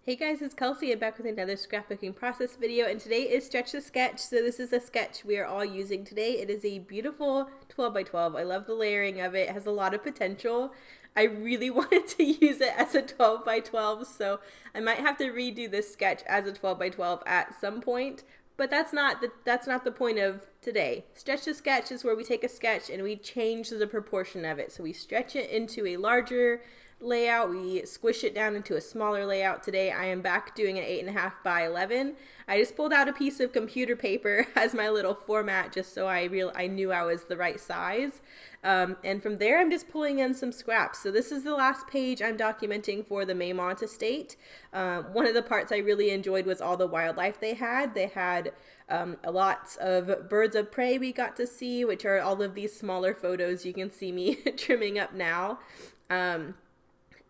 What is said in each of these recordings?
Hey guys, it's Kelsey. I'm back with another scrapbooking process video, and today is Stretch the Sketch. So this is a sketch we are all using today. It is a beautiful 12 by 12. I love the layering of it. It has a lot of potential. I really wanted to use it as a 12 by 12, so I might have to redo this sketch as a 12 by 12 at some point. But that's not the point of today. Stretch the Sketch is where we take a sketch and we change the proportion of it. So we stretch it into a larger layout. We squish it down into a smaller layout. Today I am back doing an 8.5 by 11. I just pulled out a piece of computer paper as my little format just so I knew I was the right size. And from there I'm just pulling in some scraps. So this is the last page I'm documenting for the Maymont estate. One of the parts I really enjoyed was all the wildlife they had. They had a lot of birds of prey we got to see, which are all of these smaller photos you can see me trimming up now.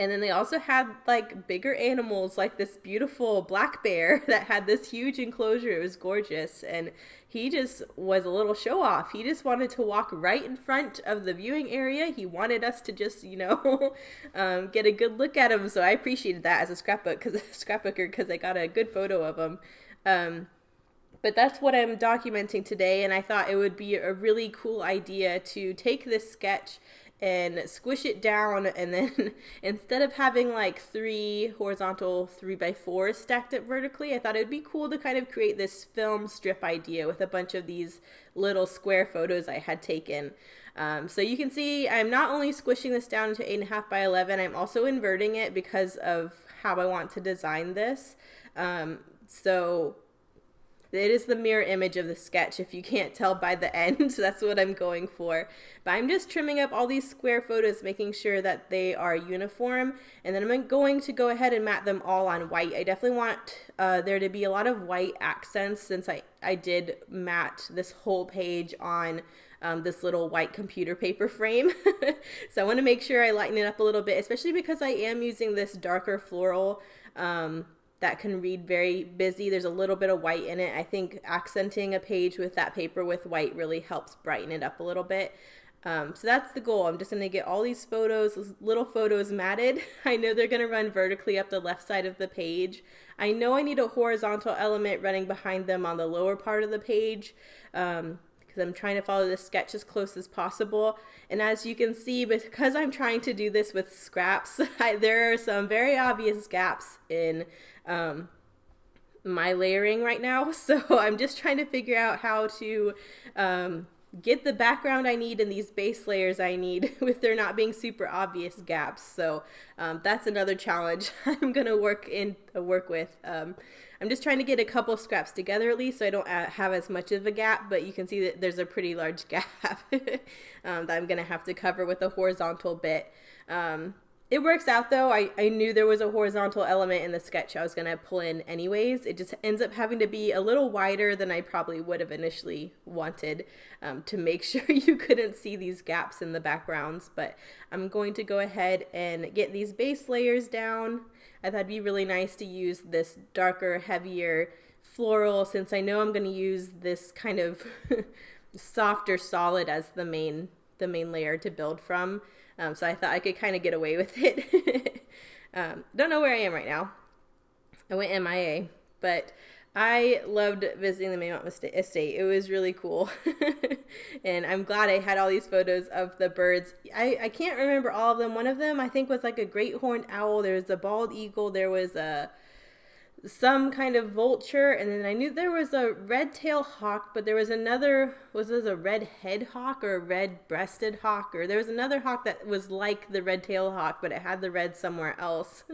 And then they also had like bigger animals, like this beautiful black bear that had this huge enclosure. It was gorgeous. And he just was a little show off. He just wanted to walk right in front of the viewing area. He wanted us to just, get a good look at him. So I appreciated that as a scrapbooker, because I got a good photo of him. But that's what I'm documenting today. And I thought it would be a really cool idea to take this sketch and squish it down, and then instead of having like 3 horizontal 3x4 stacked up vertically, I thought it would be cool to kind of create this film strip idea with a bunch of these little square photos I had taken. So you can see I'm not only squishing this down to 8.5 by 11, I'm also inverting it because of how I want to design this. So it is the mirror image of the sketch, if you can't tell by the end. So that's what I'm going for. But I'm just trimming up all these square photos, making sure that they are uniform. And then I'm going to go ahead and mat them all on white. I definitely want there to be a lot of white accents, since I did mat this whole page on this little white computer paper frame. So I want to make sure I lighten it up a little bit, especially because I am using this darker floral that can read very busy. There's a little bit of white in it. I think accenting a page with that paper with white really helps brighten it up a little bit. So that's the goal. I'm just going to get all these little photos matted. I know they're going to run vertically up the left side of the page. I know I need a horizontal element running behind them on the lower part of the page, because I'm trying to follow this sketch as close as possible. And as you can see, because I'm trying to do this with scraps, there are some very obvious gaps in my layering right now. So I'm just trying to figure out how to get the background I need and these base layers I need with there not being super obvious gaps. So that's another challenge I'm gonna work with. I'm just trying to get a couple scraps together at least, so I don't have as much of a gap, but you can see that there's a pretty large gap that I'm gonna have to cover with a horizontal bit. It works out though. I knew there was a horizontal element in the sketch I was going to pull in anyways. It just ends up having to be a little wider than I probably would have initially wanted, to make sure you couldn't see these gaps in the backgrounds. But I'm going to go ahead and get these base layers down. I thought it'd be really nice to use this darker, heavier floral, since I know I'm going to use this kind of softer solid as the main layer to build from. So I thought I could kind of get away with it. Don't know where I am right now. I went MIA, but I loved visiting the Maymont estate. It was really cool. And I'm glad I had all these photos of the birds. I can't remember all of them. One of them I think was like a great horned owl. There was a bald eagle. There was some kind of vulture, and then I knew there was a red-tailed hawk, but there was another, was this a red-head hawk or a red-breasted hawk, or there was another hawk that was like the red-tailed hawk, but it had the red somewhere else.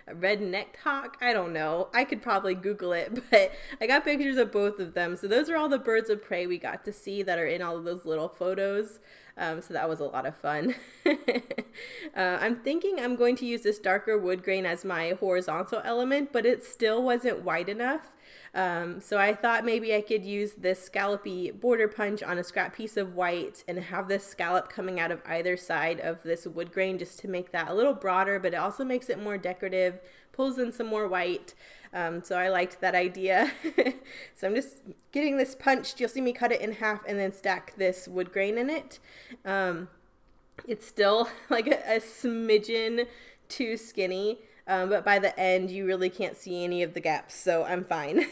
A red-necked hawk? I don't know. I could probably Google it, but I got pictures of both of them. So those are all the birds of prey we got to see that are in all of those little photos. So that was a lot of fun. I'm thinking I'm going to use this darker wood grain as my horizontal element, but it still wasn't wide enough. So I thought maybe I could use this scallopy border punch on a scrap piece of white and have this scallop coming out of either side of this wood grain, just to make that a little broader, but it also makes it more decorative, pulls in some more white. So I liked that idea. So I'm just getting this punched. You'll see me cut it in half and then stack this wood grain in it. It's still like a smidgen too skinny. but by the end you really can't see any of the gaps, so I'm fine.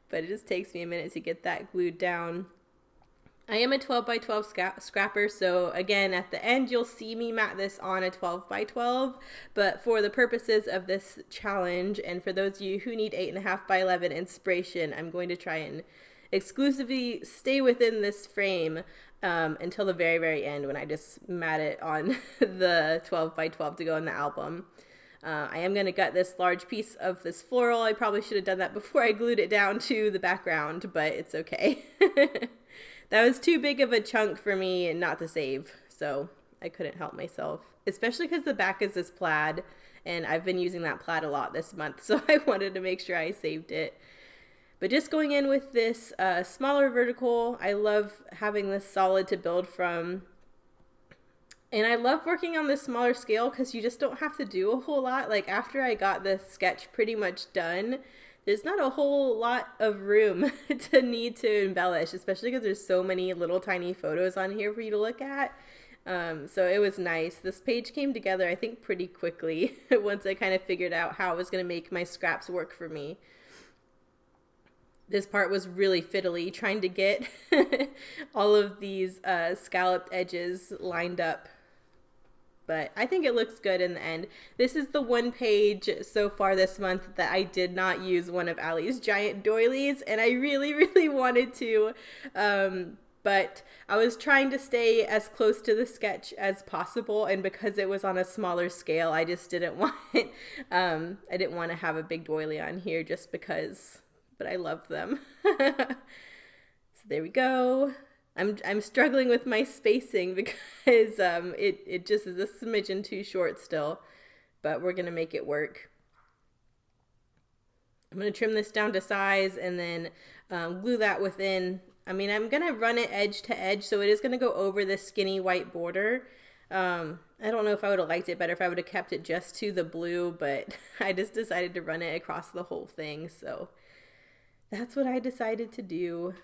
But it just takes me a minute to get that glued down. I am a 12 by 12 scrapper, so again, at the end, you'll see me mat this on a 12 by 12, but for the purposes of this challenge, and for those of you who need 8.5 by 11 inspiration, I'm going to try and exclusively stay within this frame until the very, very end, when I just mat it on the 12 by 12 to go in the album. I am going to gut this large piece of this floral. I probably should have done that before I glued it down to the background, but it's okay. That was too big of a chunk for me not to save, so I couldn't help myself. Especially because the back is this plaid, and I've been using that plaid a lot this month, so I wanted to make sure I saved it. But just going in with this smaller vertical, I love having this solid to build from. And I love working on this smaller scale because you just don't have to do a whole lot. Like after I got this sketch pretty much done, there's not a whole lot of room to need to embellish, especially because there's so many little tiny photos on here for you to look at. So it was nice. This page came together, I think, pretty quickly once I kind of figured out how I was going to make my scraps work for me. This part was really fiddly, trying to get all of these scalloped edges lined up. But I think it looks good in the end. This is the one page so far this month that I did not use one of Allie's giant doilies, and I really, really wanted to. But I was trying to stay as close to the sketch as possible, and because it was on a smaller scale, I just didn't want it. I didn't want to have a big doily on here just because, but I love them. So there we go. I'm struggling with my spacing because it just is a smidgen too short still, but we're gonna make it work. I'm gonna trim this down to size and then glue that within. I mean, I'm gonna run it edge to edge, so it is gonna go over this skinny white border. I don't know if I would have liked it better if I would have kept it just to the blue, but I just decided to run it across the whole thing, so that's what I decided to do.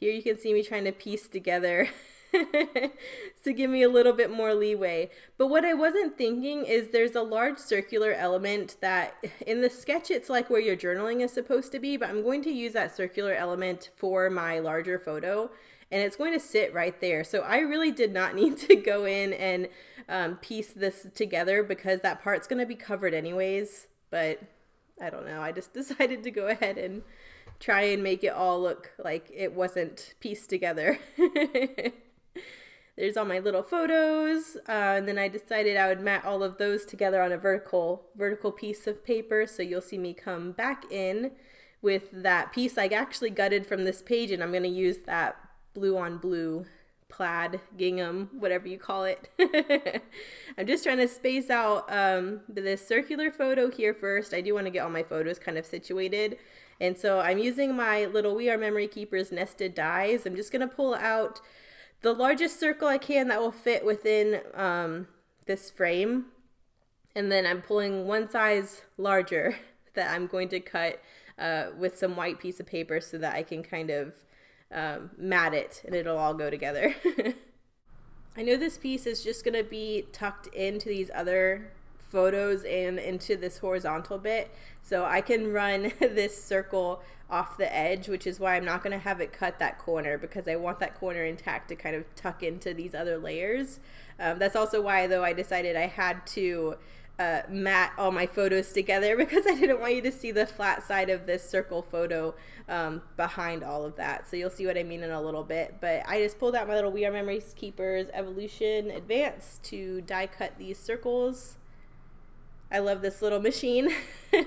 Here you can see me trying to piece together to give me a little bit more leeway. But what I wasn't thinking is there's a large circular element that in the sketch it's like where your journaling is supposed to be, but I'm going to use that circular element for my larger photo, and it's going to sit right there. So I really did not need to go in and piece this together because that part's going to be covered anyways. But I don't know, I just decided to go ahead and try and make it all look like it wasn't pieced together. There's all my little photos, and then I decided I would mat all of those together on a vertical piece of paper. So you'll see me come back in with that piece I actually gutted from this page, and I'm going to use that blue on blue plaid, gingham, whatever you call it. I'm just trying to space out this circular photo here first. I do want to get all my photos kind of situated. And so I'm using my little We Are Memory Keepers nested dies. I'm just going to pull out the largest circle I can that will fit within this frame. And then I'm pulling one size larger that I'm going to cut with some white piece of paper so that I can kind of mat it and it'll all go together. I know this piece is just going to be tucked into these other photos and into this horizontal bit, so I can run this circle off the edge, which is why I'm not going to have it cut that corner, because I want that corner intact to kind of tuck into these other layers. That's also why, though, I decided I had to mat all my photos together, because I didn't want you to see the flat side of this circle photo behind all of that. So you'll see what I mean in a little bit. But I just pulled out my little We Are Memory Keepers Evolution Advance to die cut these circles. I love this little machine. So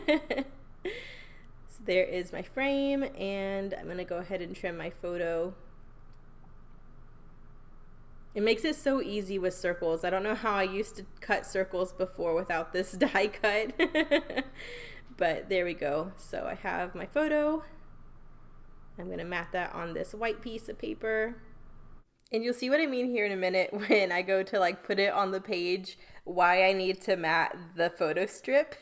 there is my frame, and I'm going to go ahead and trim my photo. It makes it so easy with circles. I don't know how I used to cut circles before without this die cut. But there we go. So I have my photo. I'm going to mat that on this white piece of paper. And you'll see what I mean here in a minute when I go to like put it on the page, why I need to mat the photo strip.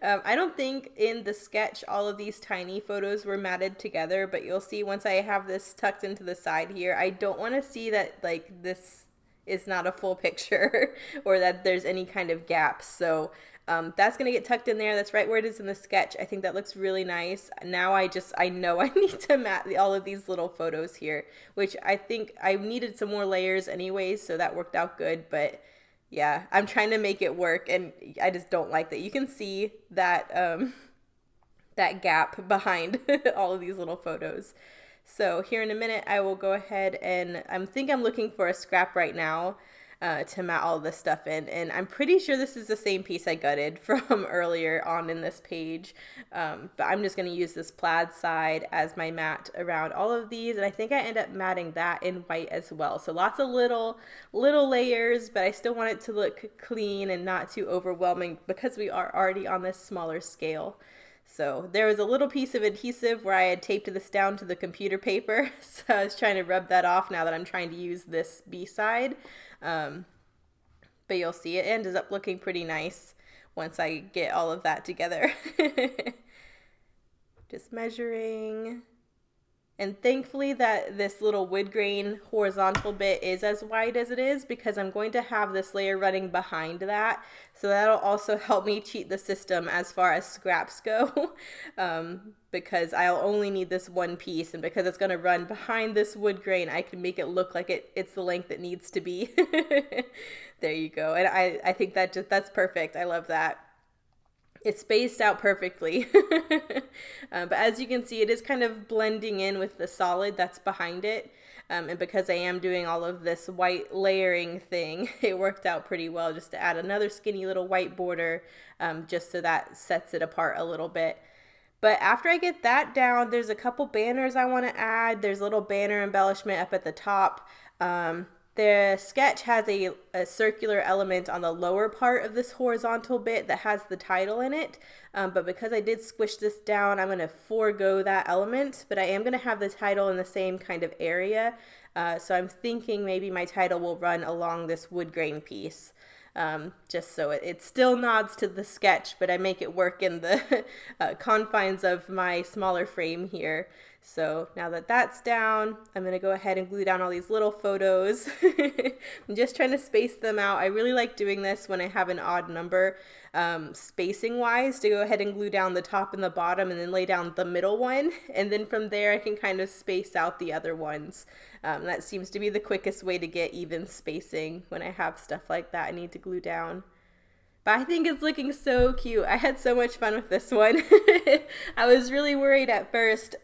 I don't think in the sketch all of these tiny photos were matted together, but you'll see once I have this tucked into the side here, I don't want to see that like this is not a full picture or that there's any kind of gaps. So that's going to get tucked in there. That's right where it is in the sketch. I think that looks really nice. Now I know I need to mat all of these little photos here, which I think I needed some more layers anyways, so that worked out good. But yeah, I'm trying to make it work, and I just don't like that. You can see that that gap behind all of these little photos. So here in a minute, I will go ahead and I'm looking for a scrap right now to mat all this stuff in. And I'm pretty sure this is the same piece I gutted from earlier on in this page. But I'm just going to use this plaid side as my mat around all of these. And I think I end up matting that in white as well. So lots of little layers, but I still want it to look clean and not too overwhelming because we are already on this smaller scale. So there was a little piece of adhesive where I had taped this down to the computer paper. So I was trying to rub that off now that I'm trying to use this B side. But you'll see it ends up looking pretty nice once I get all of that together. Just measuring. And thankfully that this little wood grain horizontal bit is as wide as it is because I'm going to have this layer running behind that. So that'll also help me cheat the system as far as scraps go because I'll only need this one piece, and because it's going to run behind this wood grain, I can make it look like it's the length it needs to be. There you go. And I think that's perfect. I love that. It's spaced out perfectly. But as you can see, it is kind of blending in with the solid that's behind it. And because I am doing all of this white layering thing, it worked out pretty well just to add another skinny little white border just so that sets it apart a little bit. But after I get that down, there's a couple banners I want to add. There's a little banner embellishment up at the top. The sketch has a circular element on the lower part of this horizontal bit that has the title in it, but because I did squish this down, I'm going to forego that element, but I am going to have the title in the same kind of area, so I'm thinking maybe my title will run along this wood grain piece. Just so it still nods to the sketch, but I make it work in the confines of my smaller frame here. So now that that's down, I'm going to go ahead and glue down all these little photos. I'm just trying to space them out. I really like doing this when I have an odd number spacing wise, to go ahead and glue down the top and the bottom and then lay down the middle one. And then from there I can kind of space out the other ones. That seems to be the quickest way to get even spacing when I have stuff like that I need to glue down. But I think it's looking so cute. I had so much fun with this one. I was really worried at first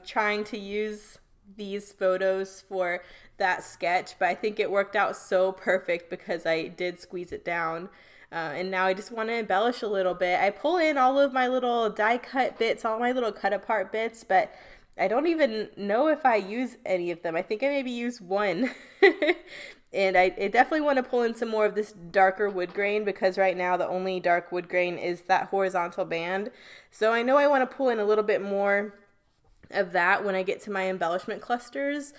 trying to use these photos for that sketch, but I think it worked out so perfect because I did squeeze it down. And now I just want to embellish a little bit. I pull in all of my little die cut bits, all my little cut apart bits, but I don't even know if I use any of them. I think I maybe use one. And I definitely want to pull in some more of this darker wood grain because right now the only dark wood grain is that horizontal band. So I know I want to pull in a little bit more of that when I get to my embellishment clusters.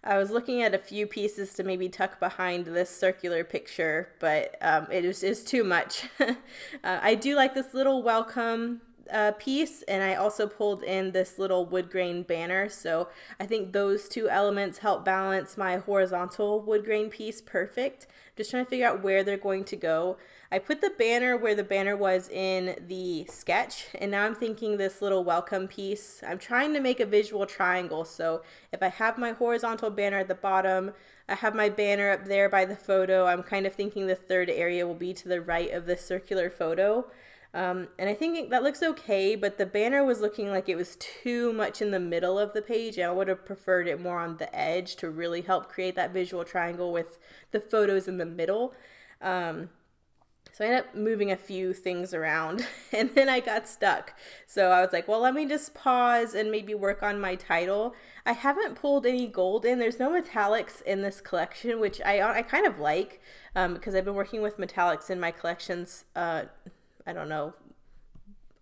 I was looking at a few pieces to maybe tuck behind this circular picture, but it is too much. I do like this little welcome piece, and I also pulled in this little wood grain banner, so I think those two elements help balance my horizontal wood grain piece perfect. Just trying to figure out where they're going to go. I put the banner where the banner was in the sketch, and now I'm thinking this little welcome piece. I'm trying to make a visual triangle, so if I have my horizontal banner at the bottom, I have my banner up there by the photo, I'm kind of thinking the third area will be to the right of the circular photo. And I think that looks okay, but the banner was looking like it was too much in the middle of the page. I would have preferred it more on the edge to really help create that visual triangle with the photos in the middle. So I ended up moving a few things around and then I got stuck. So I was like, well, let me just pause and maybe work on my title. I haven't pulled any gold in. There's no metallics in this collection, which I kind of like because I've been working with metallics in my collections, I don't know,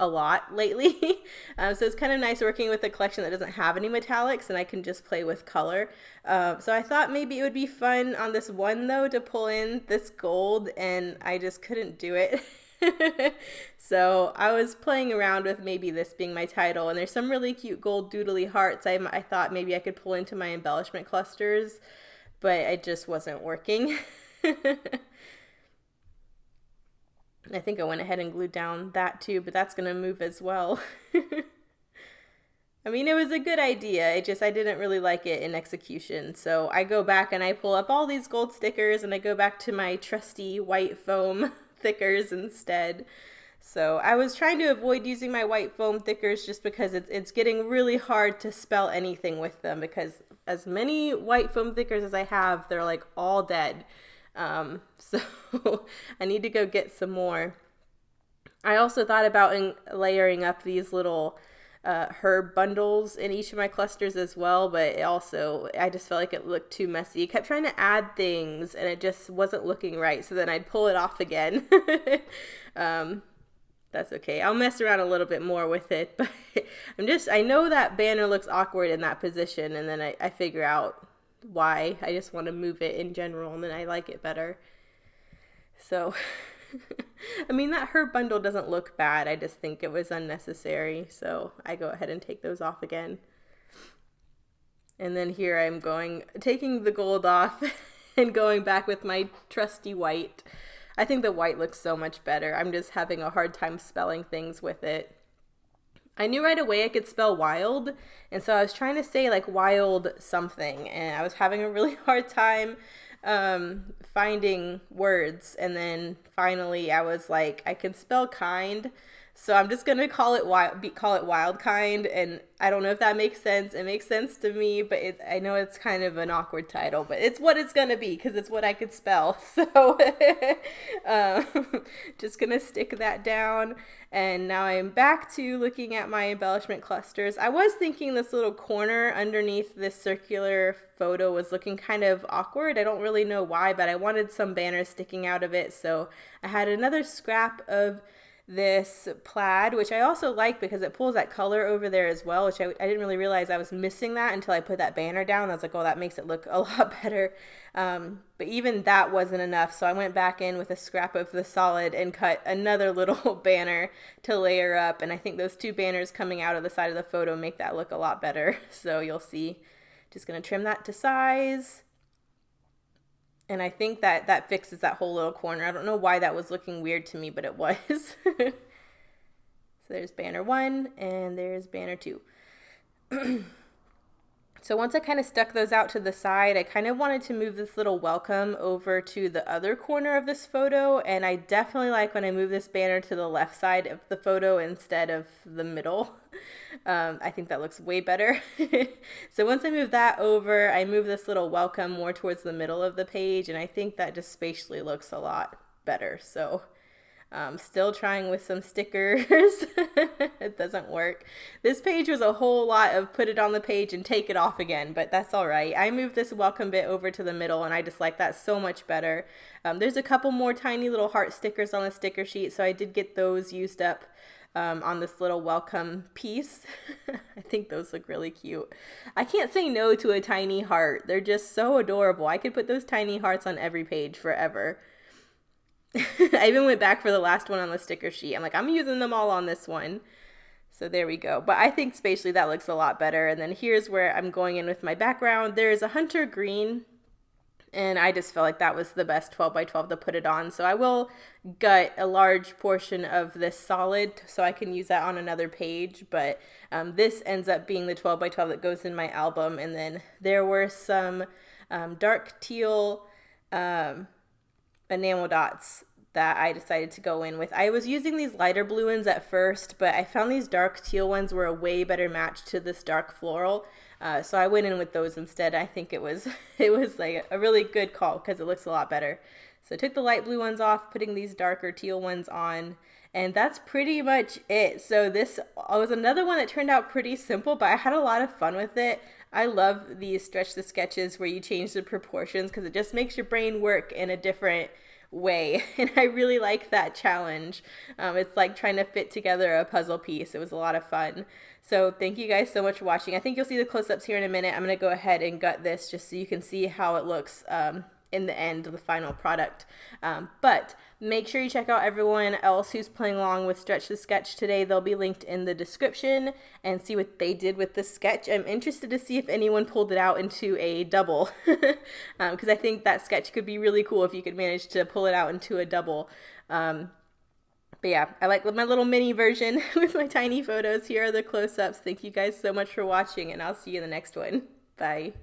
a lot lately. So it's kind of nice working with a collection that doesn't have any metallics and I can just play with color. So I thought maybe it would be fun on this one though to pull in this gold, and I just couldn't do it. So I was playing around with maybe this being my title, and there's some really cute gold doodly hearts I thought maybe I could pull into my embellishment clusters, but it just wasn't working. I think I went ahead and glued down that too, but that's going to move as well. I mean, it was a good idea. I didn't really like it in execution. So I go back and I pull up all these gold stickers and I go back to my trusty white foam thickers instead. So I was trying to avoid using my white foam thickers just because it's getting really hard to spell anything with them, because as many white foam thickers as I have, they're like all dead. So I need to go get some more. I also thought about layering up these little herb bundles in each of my clusters as well, but I just felt like it looked too messy. I kept trying to add things and it just wasn't looking right, so then I'd pull it off again. That's okay. I'll mess around a little bit more with it, but I know that banner looks awkward in that position, and then I figure out why. I just want to move it in general, and then I like it better. So, I mean, that herb bundle doesn't look bad. I just think it was unnecessary, so I go ahead and take those off again. And then here I'm taking the gold off and going back with my trusty white. I think the white looks so much better. I'm just having a hard time spelling things with it. I knew right away I could spell wild, and so I was trying to say like wild something, and I was having a really hard time finding words. And then finally I was like, I can spell kind, so I'm just gonna call it wild kind. And I don't know if that makes sense. It makes sense to me, but I know it's kind of an awkward title, but it's what it's gonna be because it's what I could spell. So just gonna stick that down. And now I'm back to looking at my embellishment clusters. I was thinking this little corner underneath this circular photo was looking kind of awkward. I don't really know why, but I wanted some banners sticking out of it. So I had another scrap of this plaid, which I also like because it pulls that color over there as well, which I didn't really realize I was missing that until I put that banner down. I was like, oh, that makes it look a lot better. But even that wasn't enough, so I went back in with a scrap of the solid and cut another little banner to layer up, and I think those two banners coming out of the side of the photo make that look a lot better. So you'll see. Just going to trim that to size. And I think that fixes that whole little corner. I don't know why that was looking weird to me, but it was. So there's banner 1 and there's banner 2. So once I kind of stuck those out to the side, I kind of wanted to move this little welcome over to the other corner of this photo. And I definitely like when I move this banner to the left side of the photo instead of the middle. I think that looks way better. So once I move that over, I move this little welcome more towards the middle of the page, and I think that just spatially looks a lot better. So still trying with some stickers. It doesn't work. This page was a whole lot of put it on the page and take it off again, but that's all right. I moved this welcome bit over to the middle, and I just like that so much better. There's a couple more tiny little heart stickers on the sticker sheet, so I did get those used up on this little welcome piece. I think those look really cute. I can't say no to a tiny heart. They're just so adorable. I could put those tiny hearts on every page forever. I even went back for the last one on the sticker sheet. I'm like, I'm using them all on this one. So there we go. But I think spatially that looks a lot better. And then here's where I'm going in with my background. There's a hunter green, and I just felt like that was the best 12 by 12 to put it on. So I will gut a large portion of this solid so I can use that on another page. But this ends up being the 12 by 12 that goes in my album. And then there were some dark teal enamel dots that I decided to go in with. I was using these lighter blue ones at first, but I found these dark teal ones were a way better match to this dark floral. So I went in with those instead. I think it was like a really good call because it looks a lot better. So I took the light blue ones off, putting these darker teal ones on, and that's pretty much it. So this was another one that turned out pretty simple, but I had a lot of fun with it. I love these stretch the sketches where you change the proportions because it just makes your brain work in a different way, and I really like that challenge. It's like trying to fit together a puzzle piece. It was a lot of fun. So thank you guys so much for watching. I think you'll see the close-ups here in a minute. I'm going to go ahead and gut this just so you can see how it looks in the end, the final product. But make sure you check out everyone else who's playing along with Stretch the Sketch today. They'll be linked in the description, and see what they did with the sketch. I'm interested to see if anyone pulled it out into a double, because I think that sketch could be really cool if you could manage to pull it out into a double. But yeah, I like my little mini version with my tiny photos. Here are the close-ups. Thank you guys so much for watching, and I'll see you in the next one. Bye.